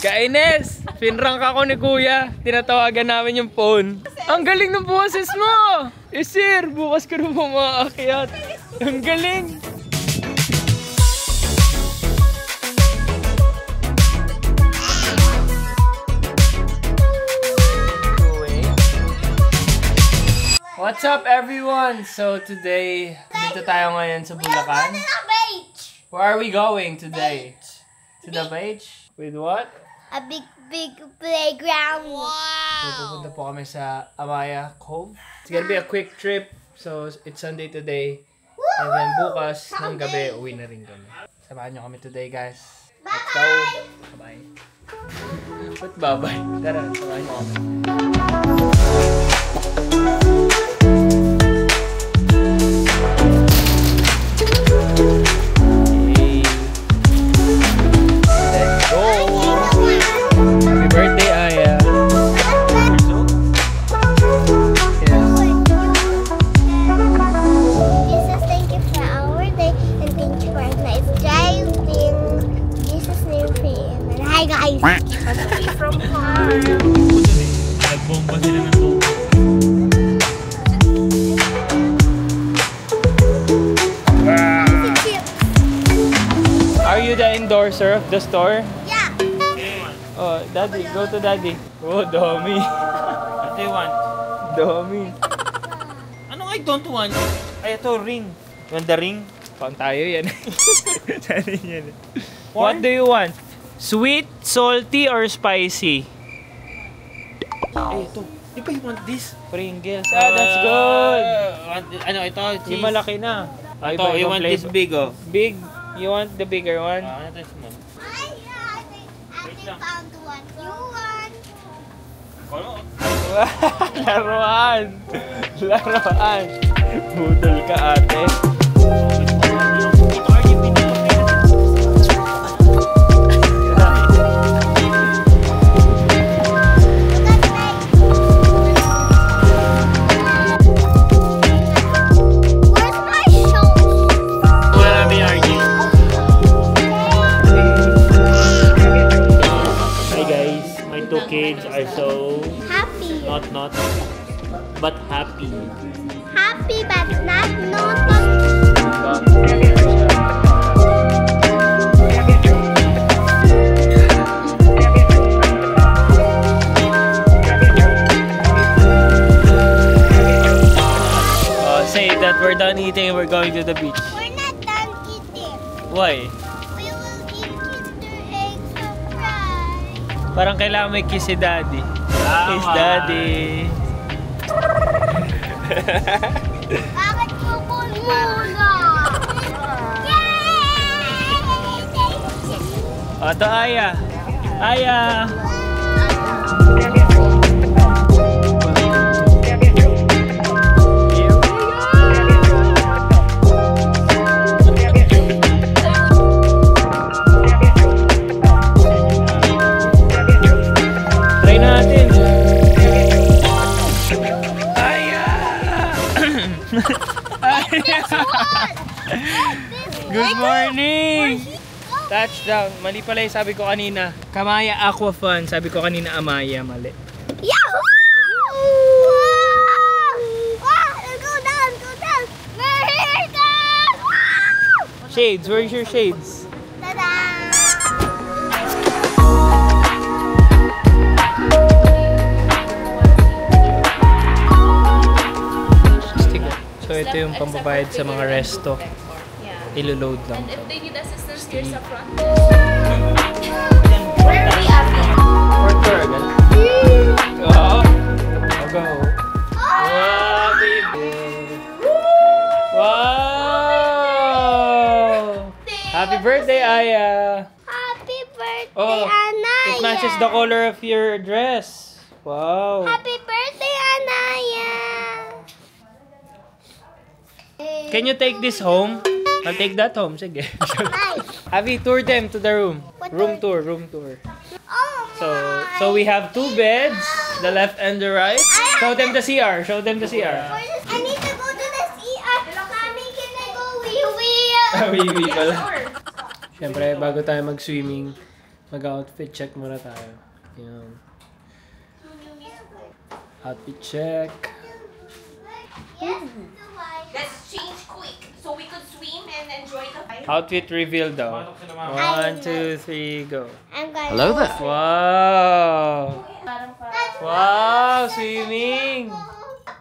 Kaines! Pinrank ako ni Kuya. Tinatawagan namin yung phone. Ang galing ng boses mo! Eh sir, bukas ka rin po maakyat. Ang galing! What's up everyone? So today, dito tayo ngayon sa Bulacan. Where are we going today? To the beach? With what? A big playground. Wow! So pupunta po kami sa Amaya Cove. It's gonna be a quick trip. So it's Sunday today. And then bukas ng gabi, uwi na rin kami. Samahan nyo kami today guys. Let's go! Bye-bye! Ba't bye-bye? Tara, samahan nyo kami. Are you the endorser of the store? Yeah. Oh, daddy, go to daddy. Oh, dummy. What do you want? Dummy. Ano I don't want? Ay, ito, ring. You want the ring? Pang tayo yan. Yan. What do you want? Sweet, salty, or spicy? Ay, ito. Di ba you want this? Pringles. Ah, that's good. Ano, ito, cheese. Yung malaki na. Ah, Ito, you want this big, oh. Big? You want the bigger one? Ano ito, small? I found one. You want? Laruan! Laruan! Budol ka ate. Kids are so happy. Not but happy. Happy but not. Say that we're done eating and we're going to the beach. We're not done eating. Why? We will eat Kinder Egg surprise. Parang kailangan may kiss si daddy. Kiss daddy. Bakit kupon muna? Yay! O, ito Aya. Aya! Good morning! Touchdown. Mali pala yung sabi ko kanina. Kamaya Aqua Fun. Sabi ko kanina Amaya. Mali. Yahoo! Wow! Go down! Go down! We're here, guys! Wow! Shades. Where's your shades? Ta-da! So ito yung pambabayad sa mga resto. Ilo-load lang. And if they need assistance, here's sa front. Where are we at? For sure, agad. Oh! I'll go. Wow, baby! Wow! Happy birthday, Aya! Happy birthday, Oh, Anaya! it matches the color of your dress. Wow! Happy birthday, Anaya! Can you take this home? I'll take that home. Sige. Nice. Abby, tour them to the room. What Room tour? tour, room tour. Oh So we have two beds, the left and the right. Show them the CR. Show them the CR. I need to go to the CR. Mommy, can I go wee-wee? Wee-wee pala. Siyempre, bago tayo mag-swimming, Mag-outfit check muna tayo. Yan. Outfit check. Let's change quick so we could swim and enjoy the fight. Outfit reveal daw. 1, 2, 3, go. I'm going. Hello there. Wow! Wow! Swimming!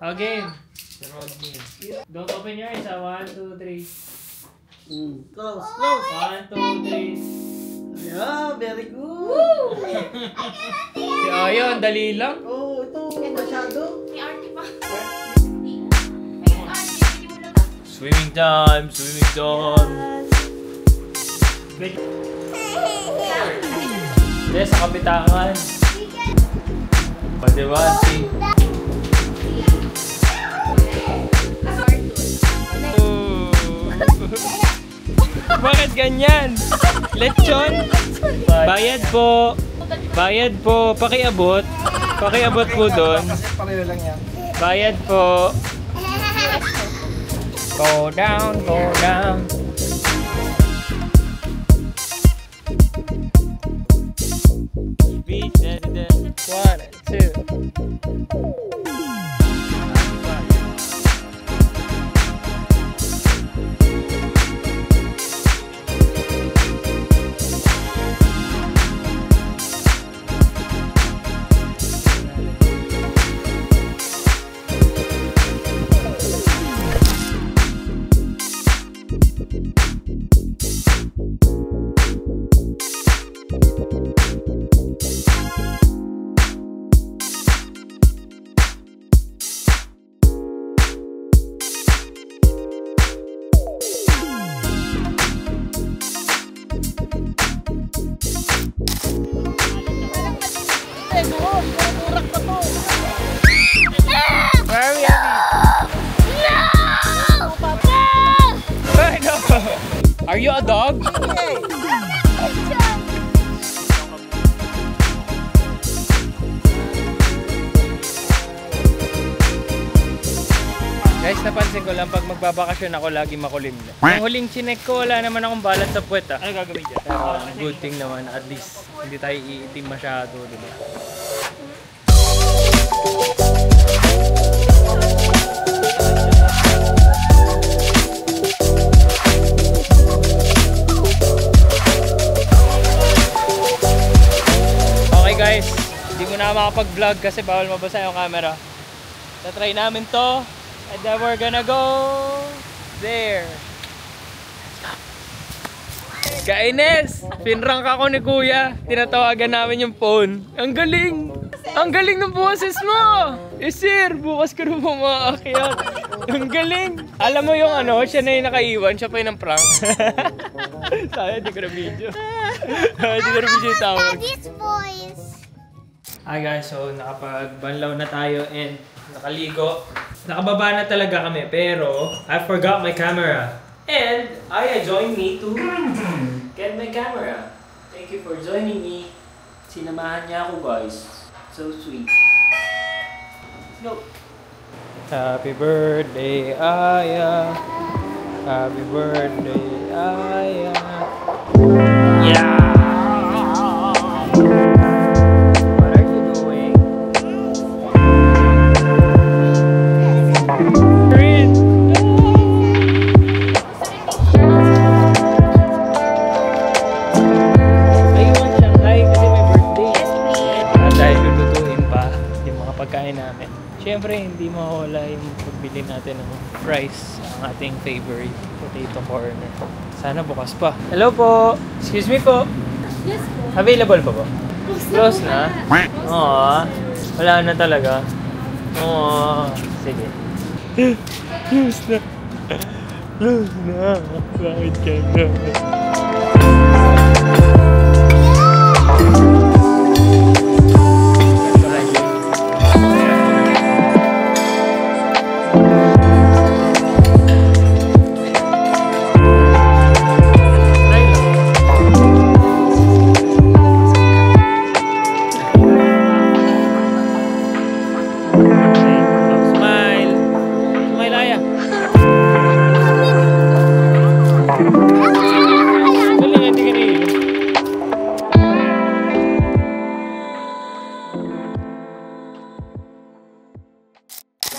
Okay. Don't open your eyes. 1, 2, 3. Close. 1, 2, 3. Yeah, very good. Si Ayo, ang dali lang. Oh, ito. Masyado. May arty pa. Swimming time! Swimming time! Hindi, sa kapitangan. Diba? Bakit ganyan? Lechon? Bayad po. Bayad po. Pakiabot. Pakiabot po doon. Pareho lang yan. Bayad po. Go down, go down. Beach, 1 and 2. Where are we at? No! No! Are you a dog? Guys, napansin ko lang pag magbabakasyon ako lagi makulim na. Ang huling chinek ko, wala naman akong balat sa puwet ah. Ano gagawin dyan? Good thing naman, at least hindi tayo iitim masyado, diba? Okay guys, hindi ko na makapag-vlog kasi bawal mabasa yung camera. Tatry namin to. And then we're gonna go there. Kaines! Pinrank ako ni Kuya. Tinatawagan namin yung phone. Ang galing! Ang galing ng boses mo! Eh sir, bukas ka na makaakyat. Ang galing! Alam mo yung ano, siya na yung nakaiwan, siya pa yung ng prank. Sayang, di ko na video. Di ko na video yung tawag. These boys. Hi guys, so nakapagbanlaw na tayo and nakaligo. Nakababa na talaga kami pero I forgot my camera. And Aya joined me to get my camera. Thank you for joining me. Sinamahan niya ako guys. So sweet. Look. Happy birthday Aya. Happy birthday Aya. Yeah. Siyempre, hindi mawala yung pagbili natin ng fries, ang ating favorite potato corner. Sana bukas pa. Hello po! Excuse me po! Yes po. Available pa po? Close na? Aww. Wala na talaga. Aww. Sige. Close na. Close na. Bakit ka na?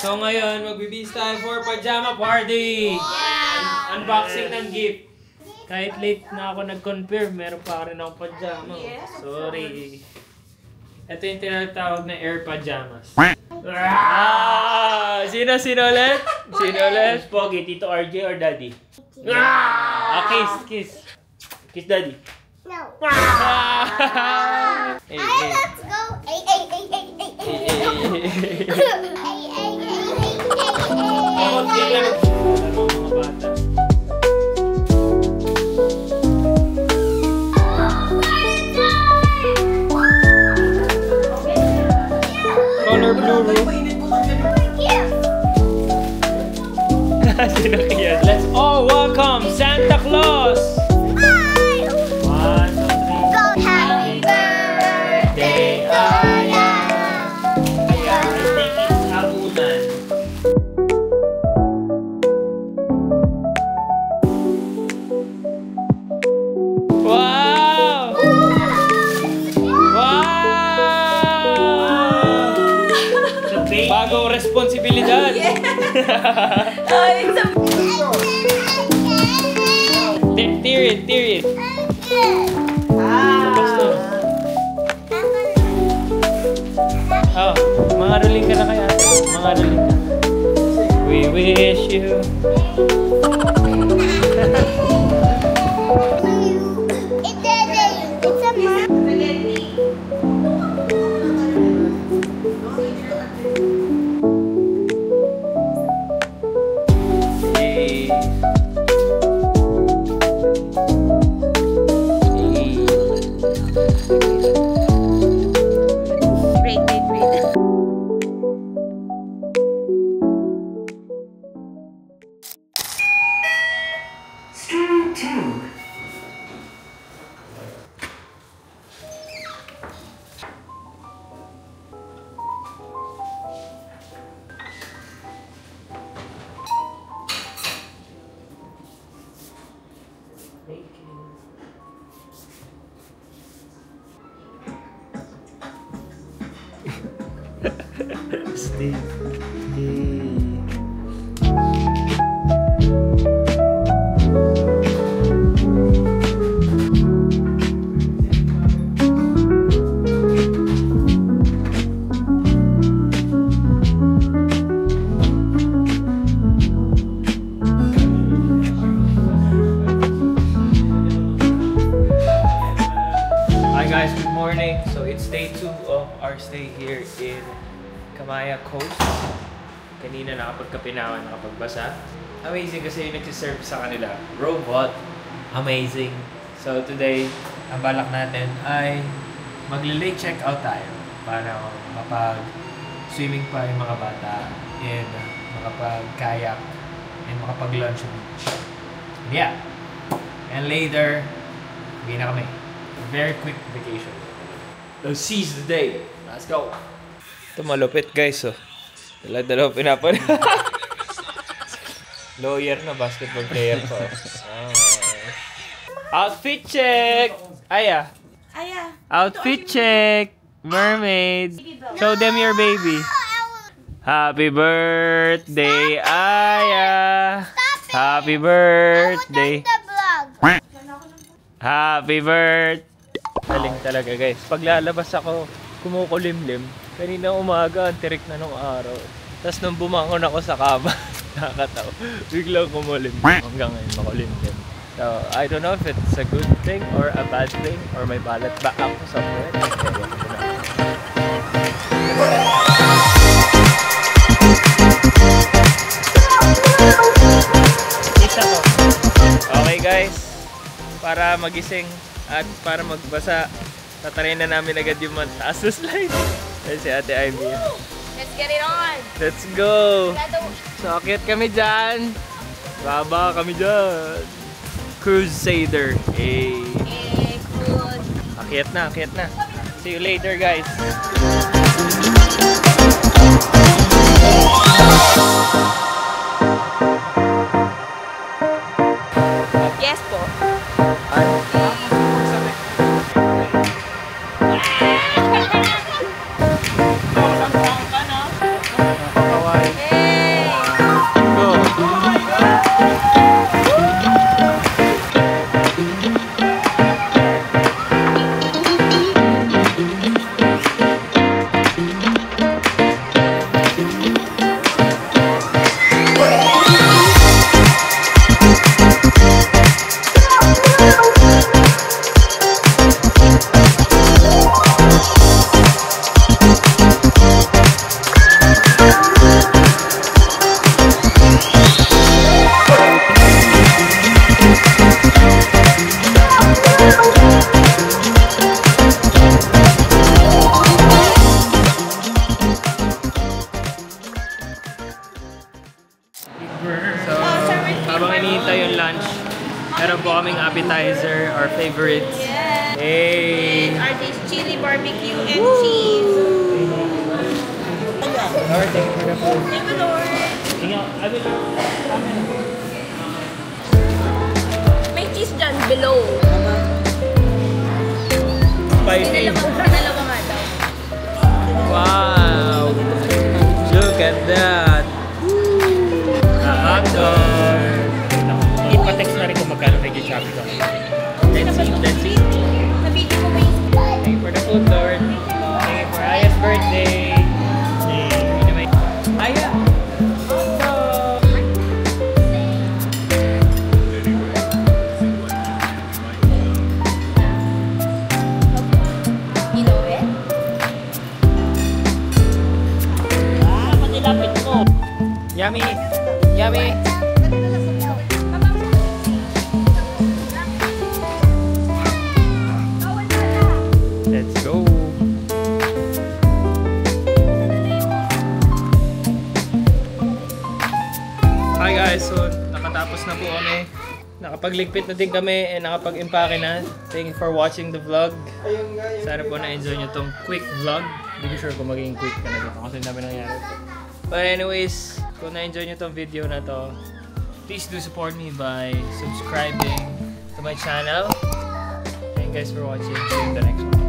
So ngayon, magbibis tayo for pajama party! Unboxing ng gift. Kahit late na ako nag-confirm, meron pa rin akong pajama. Sorry. Ito yung tinatawag na air pajamas. Sino ulit? Sino ulit? Pogi, Tito RJ or Daddy? Kiss. Kiss Daddy. No. Hey, Let's go. Konti lang. Mga bata. Color blue room. Let's all welcome Santa Claus! 1, 2, 3. Happy birthday, Aya. I think it's habunan. Wow! Wow! Bagong responsibilidad. Tear it. Oh, mangaroling ka na kaya. Mangaroling ka. We wish you. It's a mom. Steve. Hi guys, good morning. So it's day 2 of our stay here in Kamaya Coast. Kanina nakapagkape na ako, nakapagbasa. Amazing kasi yung nagsiserve sa kanila. Robot. Amazing. So today, ang balak natin ay magle-late check-out tayo para makapag-swimming pa yung mga bata and makapag-kayak and makapag-lunch sa beach. Yeah. And later, hindi na kami. Very quick vacation. Let's seize the day. Let's go. Ito malupit guys, oh. Dala-dala pinapon. Lawyer na, basketball player pa. Outfit check! Aya. Outfit check! Mermaids. Show them your baby. Happy birthday, Aya. Happy birthday. Happy birthday. Galing talaga guys. Pag lalabas ako, kumukulimlim. Kanina umaga, ang tirik na nung araw. Tapos nung bumangon ako sa kama, nakakatawa. Biglang kumulimlim. Hanggang ngayon makulimlim. So, I don't know if it's a good thing or a bad thing or may balat ba ako somewhere. Isa ko. Okay guys, para magising at para magbasa, tatarin na namin agad yung mataas na slide. Ayun si Ate Ivy. Let's get it on. Let's go! So, akyat kami dyan. Baba kami dyan. Crusader. Hey. Good. Akyat na. See you later, guys. Yes po. Nakakaway. appetizer, our favorites. Yes. Hey! And RJ's chili barbecue and cheese. Lord, thank you for the food. Thank you, Lord. May cheese dyan below. Spicy. Dalawa nga daw. Wow! Look at that! Hotdog! Ipatext na rin kung magkano medyo choppy ka. Let's see. Nabili mo ba yung Thank you for the food, Lord. Thank you for Aya's birthday. Aya! You know it? Manilapit mo. Yummy! Yummy! Let's go! Hi guys! So, nakatapos na po kami. Nakapagligpit na din kami and nakapag-impake na. Thank you for watching the vlog. Ayun nga, yung Sana po na-enjoy nyo tong quick vlog. Hindi ko sure kung magiging quick ka na dito kasi ang dami nangyari. But anyways, kung na-enjoy nyo tong video na to, please do support me by subscribing to my channel. Thank you guys for watching. See you in the next one.